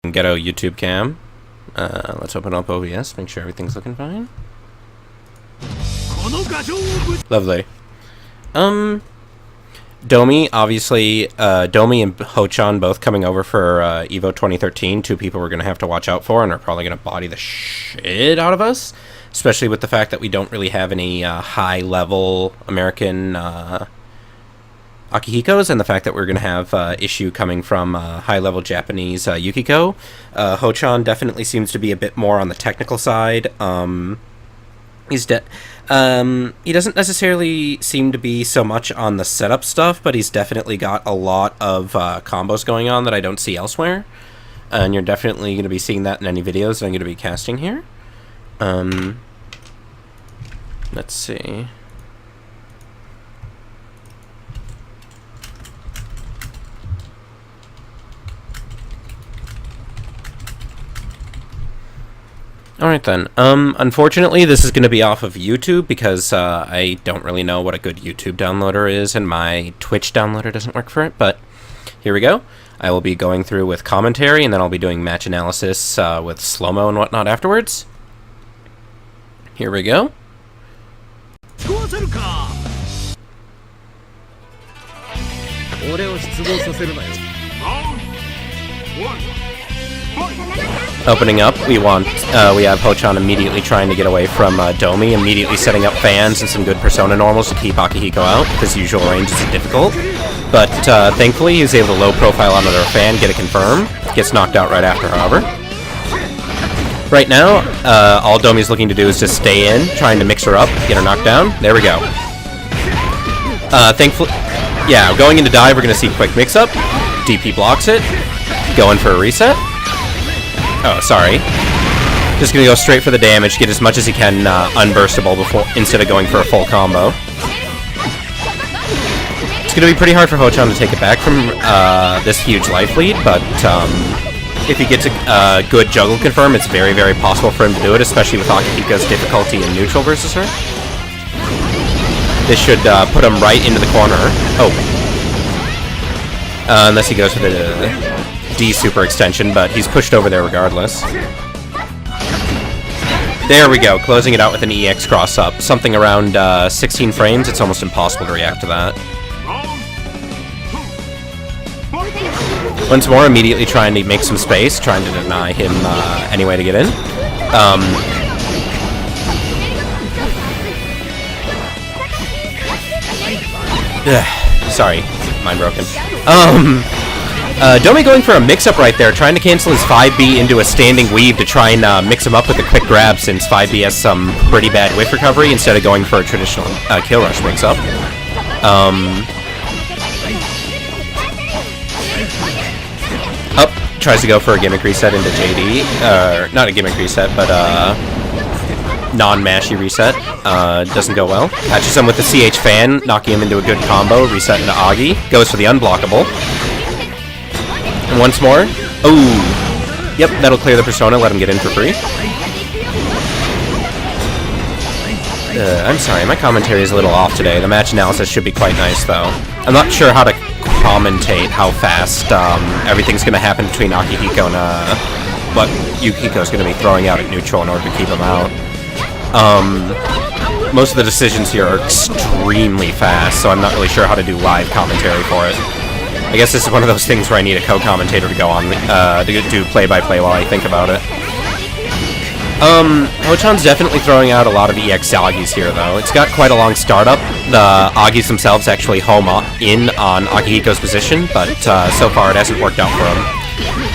Ghetto YouTube cam. Let's open up OBS, make sure everything's looking fine. Lovely. Domi, obviously, Domi and Ho-chan both coming over for Evo 2013. Two people we're going to have to watch out for and are probably going to body the shit out of us. Especially with the fact that we don't really have any high-level American Akihikos, and the fact that we're going to have issue coming from high-level Japanese Yukiko. Ho-chan definitely seems to be a bit more on the technical side. He doesn't necessarily seem to be so much on the setup stuff, but he's definitely got a lot of combos going on that I don't see elsewhere. And you're definitely going to be seeing that in any videos that I'm going to be casting here. Let's see. Alright then, unfortunately this is going to be off of YouTube because I don't really know what a good YouTube downloader is, and my Twitch downloader doesn't work for it, but here we go. I will be going through with commentary, and then I'll be doing match analysis with slow-mo and whatnot afterwards. Here we go. Opening up, we have Ho-chan immediately trying to get away from Domi, immediately setting up fans and some good persona normals to keep Akihiko out, because usual range is difficult. But thankfully, he was able to low profile onto their fan, get it confirmed. Gets knocked out right after, however. Right now, all Domi's looking to do is just stay in, trying to mix her up, get her knocked down. There we go. Thankfully, yeah, going into dive, we're going to see quick mix-up. DP blocks it. Going for a reset. Oh, sorry. Just gonna go straight for the damage, get as much as he can unburstable before instead of going for a full combo. It's gonna be pretty hard for Ho-chan to take it back from this huge life lead, but if he gets a good juggle confirm, it's very, very possible for him to do it, especially with Akihiko's difficulty in neutral versus her. This should put him right into the corner. Oh. Unless he goes for the D super extension, but he's pushed over there regardless. There we go, closing it out with an EX cross up. Something around 16 frames, it's almost impossible to react to that. Once more, immediately trying to make some space, trying to deny him any way to get in. Sorry, mind broken. Domi going for a mix-up right there, trying to cancel his 5B into a standing weave to try and mix him up with a quick grab, since 5B has some pretty bad whiff recovery, instead of going for a traditional kill rush mix-up. Up, tries to go for a gimmick reset into JD. Not a gimmick reset, but non-mashy reset. Doesn't go well. Catches him with the CH fan, knocking him into a good combo, reset into Agi. Goes for the unblockable. And once more. Ooh. Yep, that'll clear the persona, let him get in for free. I'm sorry, my commentary is a little off today. The match analysis should be quite nice, though. I'm not sure how to commentate how fast everything's going to happen between Akihiko and what Yukiko's going to be throwing out at neutral in order to keep him out. Most of the decisions here are extremely fast, so I'm not really sure how to do live commentary for it. I guess this is one of those things where I need a co-commentator to go on, to do play-by-play while I think about it. Ho-chan's definitely throwing out a lot of EX Agis here, though. It's got quite a long startup. The Agis themselves actually home in on Akihiko's position, but so far it hasn't worked out for him.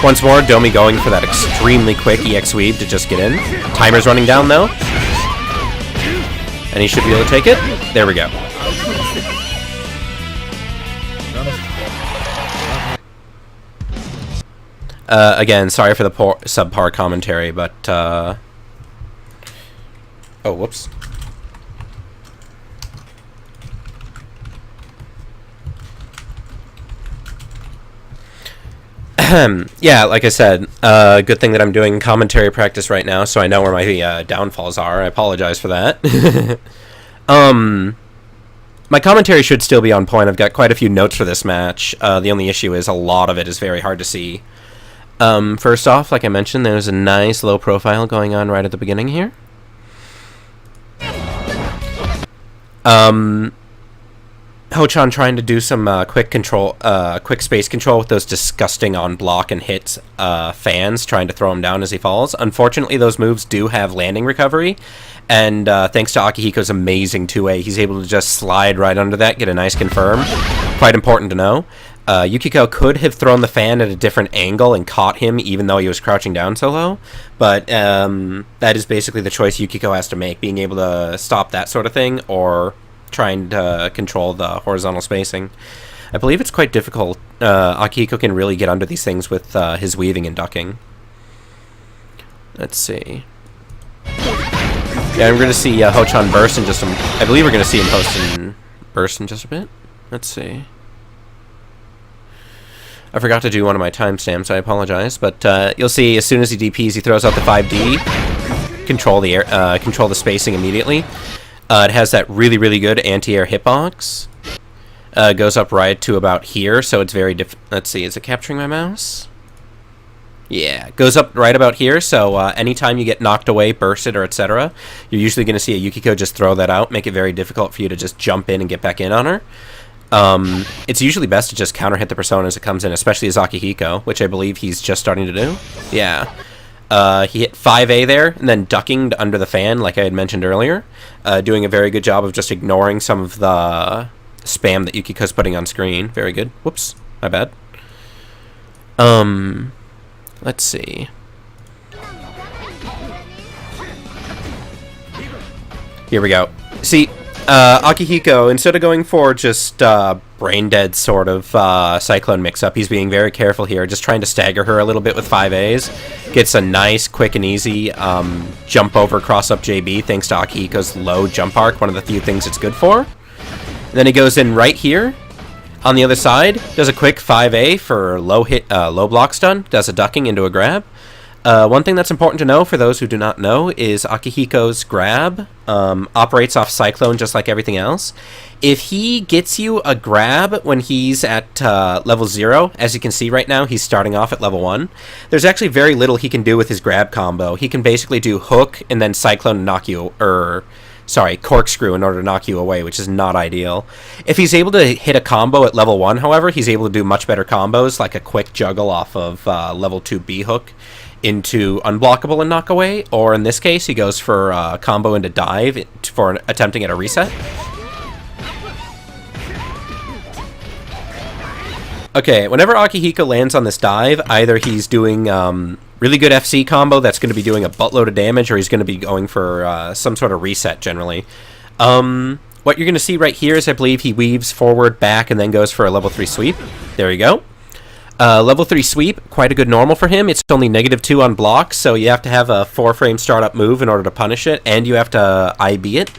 Once more, Domi going for that extremely quick EX weave to just get in. Timer's running down, though. And he should be able to take it. There we go. Again, sorry for the poor subpar commentary, but, oh, whoops. Yeah, like I said, good thing that I'm doing commentary practice right now, so I know where my downfalls are. I apologize for that. My commentary should still be on point. I've got quite a few notes for this match. The only issue is a lot of it is very hard to see. First off, like I mentioned, there's a nice low profile going on right at the beginning here. Ho-chan trying to do some quick space control with those disgusting on block and hit fans, trying to throw him down as he falls. Unfortunately, those moves do have landing recovery, and thanks to Akihiko's amazing 2A, he's able to just slide right under that, get a nice confirm. Quite important to know. Yukiko could have thrown the fan at a different angle and caught him even though he was crouching down so low, but that is basically the choice Yukiko has to make, being able to stop that sort of thing or trying to control the horizontal spacing. I believe it's quite difficult. Akihiko can really get under these things with his weaving and ducking. Let's see. Yeah, I'm going to see Ho-chan burst in just a... I believe we're going to see him burst in just a bit. Let's see. I forgot to do one of my timestamps, I apologize, but you'll see as soon as he DPs, he throws out the 5D, control the spacing immediately. It has that really, really good anti-air hitbox. Goes up right to about here, so it's very let's see, is it capturing my mouse? Yeah, goes up right about here, so anytime you get knocked away, bursted, or etc., you're usually going to see a Yukiko just throw that out, make it very difficult for you to just jump in and get back in on her. It's usually best to just counter hit the persona as it comes in, especially as Akihiko, which I believe he's just starting to do. Yeah. He hit 5A there, and then ducking under the fan, like I had mentioned earlier. Doing a very good job of just ignoring some of the spam that Yukiko's putting on screen. Very good. Whoops, my bad. Let's see. Here we go. See, Akihiko, instead of going for just brain dead sort of cyclone mix-up, he's being very careful here, just trying to stagger her a little bit with 5As. Gets a nice, quick and easy jump over cross-up JB thanks to Akihiko's low jump arc, one of the few things it's good for. And then he goes in right here. On the other side, does a quick 5A for low block stun, does a ducking into a grab. One thing that's important to know for those who do not know is Akihiko's grab operates off Cyclone just like everything else. If he gets you a grab when he's at level 0, as you can see right now, he's starting off at level 1, there's actually very little he can do with his grab combo. He can basically do hook and then Cyclone and knock you, corkscrew in order to knock you away, which is not ideal. If he's able to hit a combo at level 1, however, he's able to do much better combos, like a quick juggle off of level 2 B hook into unblockable and knock away, or in this case, he goes for a combo into dive for attempting at a reset. Okay, whenever Akihiko lands on this dive, either he's doing really good FC combo that's going to be doing a buttload of damage, or he's going to be going for some sort of reset, generally. What you're going to see right here is I believe he weaves forward, back, and then goes for a level 3 sweep. There you go. Level 3 sweep, quite a good normal for him. It's only -2 on block, so you have to have a 4-frame startup move in order to punish it, and you have to IB it.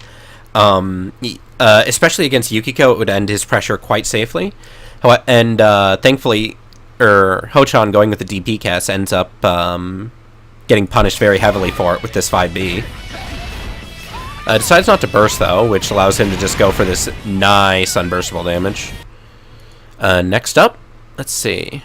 Especially against Yukiko, it would end his pressure quite safely. And thankfully, Ho-chan going with the DP cast ends up getting punished very heavily for it with this 5B. Decides not to burst, though, which allows him to just go for this nice unburstable damage. Next up, let's see.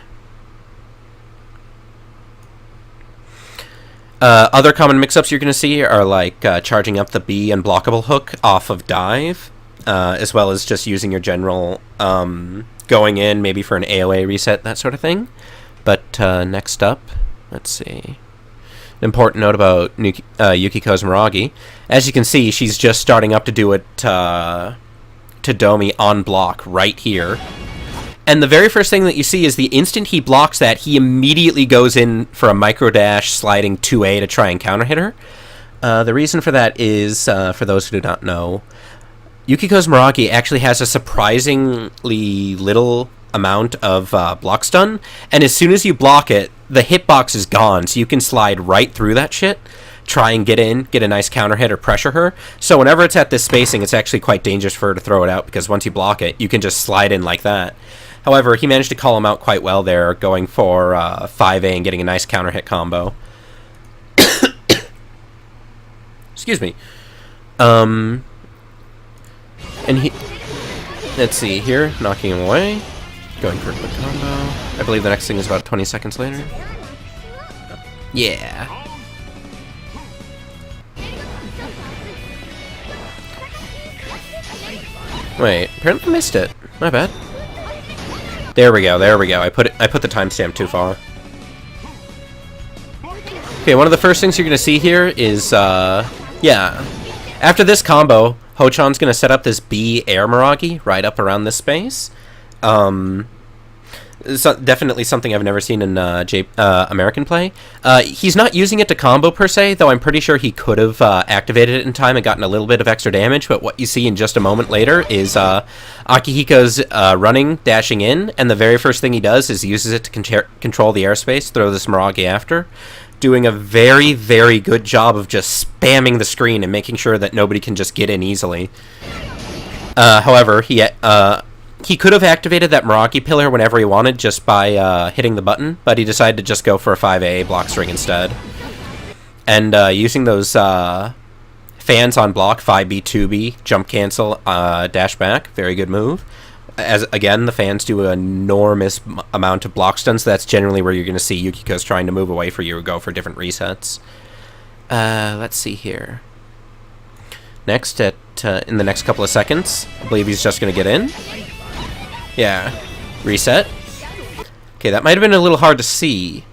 Other common mix-ups you're going to see are like charging up the B unblockable hook off of dive, as well as just using your general going in, maybe for an AoA reset, that sort of thing. But next up, let's see. An important note about Yukiko's Miragi. As you can see, she's just starting up to do it to Domi on block right here. And the very first thing that you see is the instant he blocks that, he immediately goes in for a micro dash sliding 2A to try and counter hit her. The reason for that is, for those who do not know, Yukiko's Miragi actually has a surprisingly little amount of block stun, and as soon as you block it, the hitbox is gone, so you can slide right through that shit, try and get in, get a nice counter hit or pressure her. So whenever it's at this spacing, it's actually quite dangerous for her to throw it out, because once you block it, you can just slide in like that. However, he managed to call him out quite well there, going for 5A and getting a nice counter hit combo. Excuse me. And he... Let's see here. Knocking him away. Going for a quick combo. I believe the next thing is about 20 seconds later. Yeah. Wait, apparently I missed it. My bad. There we go, there we go. I put the timestamp too far. Okay, one of the first things you're gonna see here is yeah. After this combo, Ho-chan's gonna set up this B air Miragi right up around this space. Definitely something I've never seen in American play. He's not using it to combo per se, though I'm pretty sure he could have activated it in time and gotten a little bit of extra damage, but what you see in just a moment later is Akihiko's running, dashing in, and the very first thing he does is uses it to control the airspace, throw this Miragi after, doing a very, very good job of just spamming the screen and making sure that nobody can just get in easily. However, he could have activated that Miragi pillar whenever he wanted just by hitting the button, but he decided to just go for a 5A block string instead. And using those fans on block, 5B, 2B, jump cancel, dash back, very good move. As again, the fans do an enormous amount of block stuns, so that's generally where you're going to see Yukiko's trying to move away for you or go for different resets. Let's see here. Next, in the next couple of seconds, I believe he's just going to get in. Yeah. Reset. Okay, that might have been a little hard to see.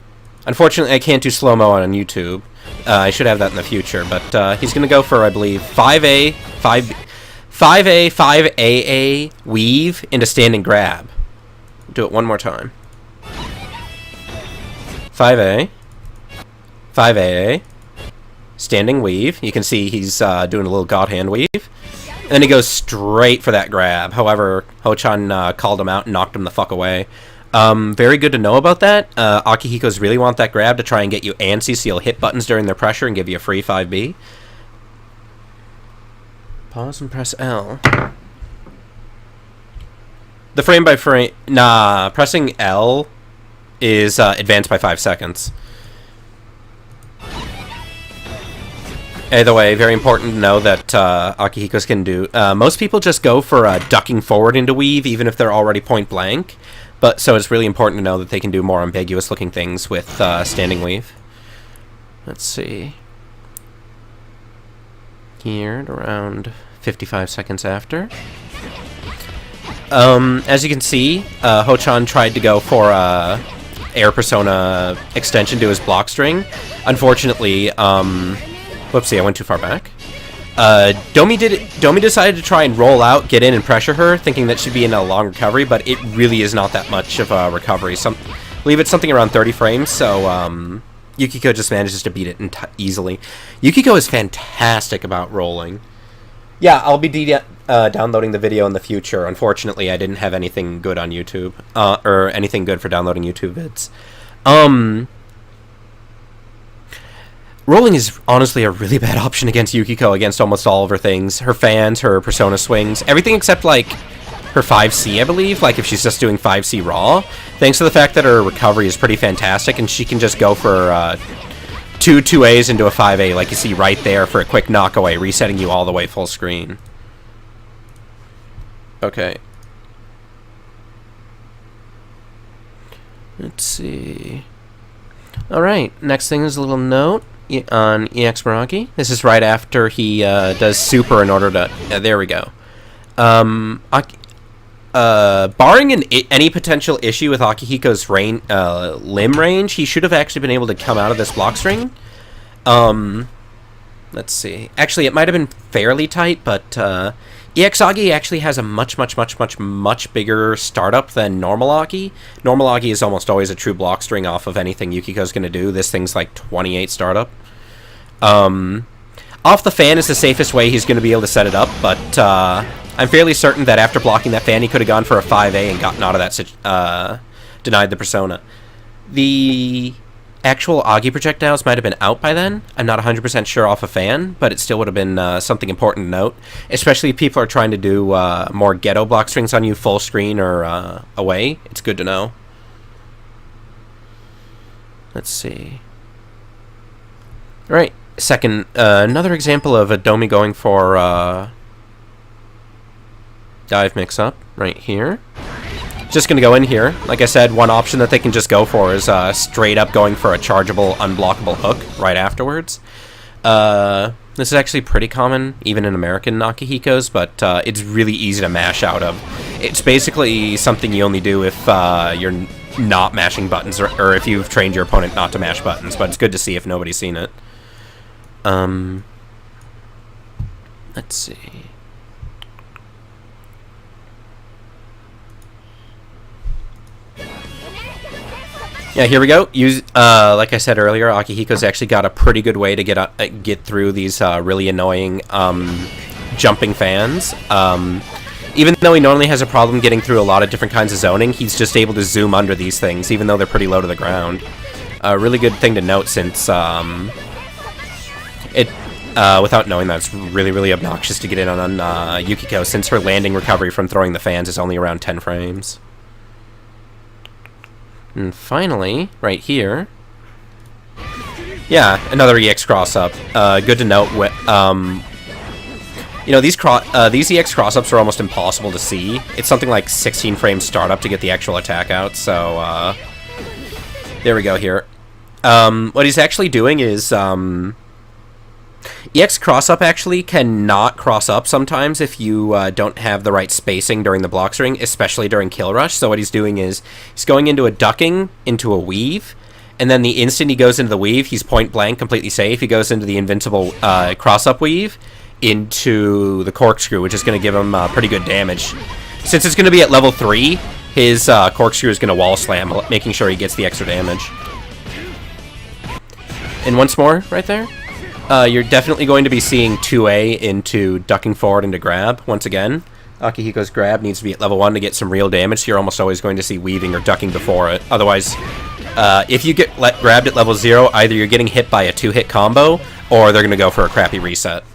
Unfortunately, I can't do slow-mo on YouTube. I should have that in the future, but he's going to go for, I believe, 5A, 5AA, weave into standing grab. Do it one more time. 5A, 5AA, standing weave. You can see he's doing a little God Hand weave. And then he goes straight for that grab. However, Ho-chan called him out and knocked him the fuck away. Very good to know about that. Akihiko's really want that grab to try and get you antsy, so you'll hit buttons during their pressure and give you a free 5B. Pause and press L. The frame by frame... Nah, pressing L is advanced by 5 seconds. Either way, very important to know that Akihiko's can do. Most people just go for ducking forward into weave, even if they're already point blank. But so it's really important to know that they can do more ambiguous looking things with standing weave. Let's see. Here at around 55 seconds after. As you can see, Ho-chan tried to go for air persona extension to his block string. Unfortunately, whoopsie, I went too far back. Domi decided to try and roll out, get in, and pressure her, thinking that she'd be in a long recovery, but it really is not that much of a recovery. I believe it's something around 30 frames, so Yukiko just manages to beat it easily. Yukiko is fantastic about rolling. Yeah, I'll be downloading the video in the future. Unfortunately, I didn't have anything good on YouTube, or anything good for downloading YouTube vids. Rolling is honestly a really bad option against Yukiko, against almost all of her things. Her fans, her persona swings, everything except, like, her 5C, I believe, like if she's just doing 5C raw. Thanks to the fact that her recovery is pretty fantastic, and she can just go for two 2As into a 5A, like you see right there, for a quick knockaway, resetting you all the way full screen. Okay. Let's see. Alright, next thing is a little note on EX Miragi. This is right after he does super in order to... there we go. Barring any potential issue with Akihiko's limb range, he should have actually been able to come out of this block string. Let's see. Actually, it might have been fairly tight, but EX Agi actually has a much bigger startup than normal Agi. Normal Agi is almost always a true block string off of anything Yukiko's going to do. This thing's like 28 startup. Off the fan is the safest way he's going to be able to set it up, but I'm fairly certain that after blocking that fan, he could have gone for a 5A and gotten out of that, denied the persona. The actual Agi projectiles might have been out by then. I'm not 100% sure off a fan, but it still would have been something important to note, especially if people are trying to do more ghetto block strings on you, full screen or away. It's good to know. Let's see. All right, second, another example of a Domi going for dive mix-up right here. Just going to go in here. Like I said, one option that they can just go for is straight up going for a chargeable, unblockable hook right afterwards. This is actually pretty common, even in American Akihikos, but it's really easy to mash out of. It's basically something you only do if you're not mashing buttons, or if you've trained your opponent not to mash buttons, but it's good to see if nobody's seen it. Let's see. Yeah, here we go. Like I said earlier, Akihiko's actually got a pretty good way to get through these really annoying jumping fans. Even though he normally has a problem getting through a lot of different kinds of zoning, he's just able to zoom under these things, even though they're pretty low to the ground. A really good thing to note, since without knowing that, it's really, really obnoxious to get in on Yukiko, since her landing recovery from throwing the fans is only around 10 frames. And finally, right here, yeah, another EX cross-up. Good to note, you know, these EX cross-ups are almost impossible to see. It's something like 16 frames startup to get the actual attack out, so, there we go here. What he's actually doing is, EX cross-up actually cannot cross up sometimes if you don't have the right spacing during the block string, especially during kill rush. So what he's doing is he's going into a ducking, into a weave, and then the instant he goes into the weave, he's point blank, completely safe. He goes into the invincible cross-up weave, into the corkscrew, which is going to give him pretty good damage. Since it's going to be at level 3, his corkscrew is going to wall slam, making sure he gets the extra damage. And once more, right there. You're definitely going to be seeing 2A into ducking forward into grab once again. Akihiko's grab needs to be at level 1 to get some real damage, so you're almost always going to see weaving or ducking before it. Otherwise, if you get grabbed at level 0, either you're getting hit by a 2-hit combo, or they're going to go for a crappy reset.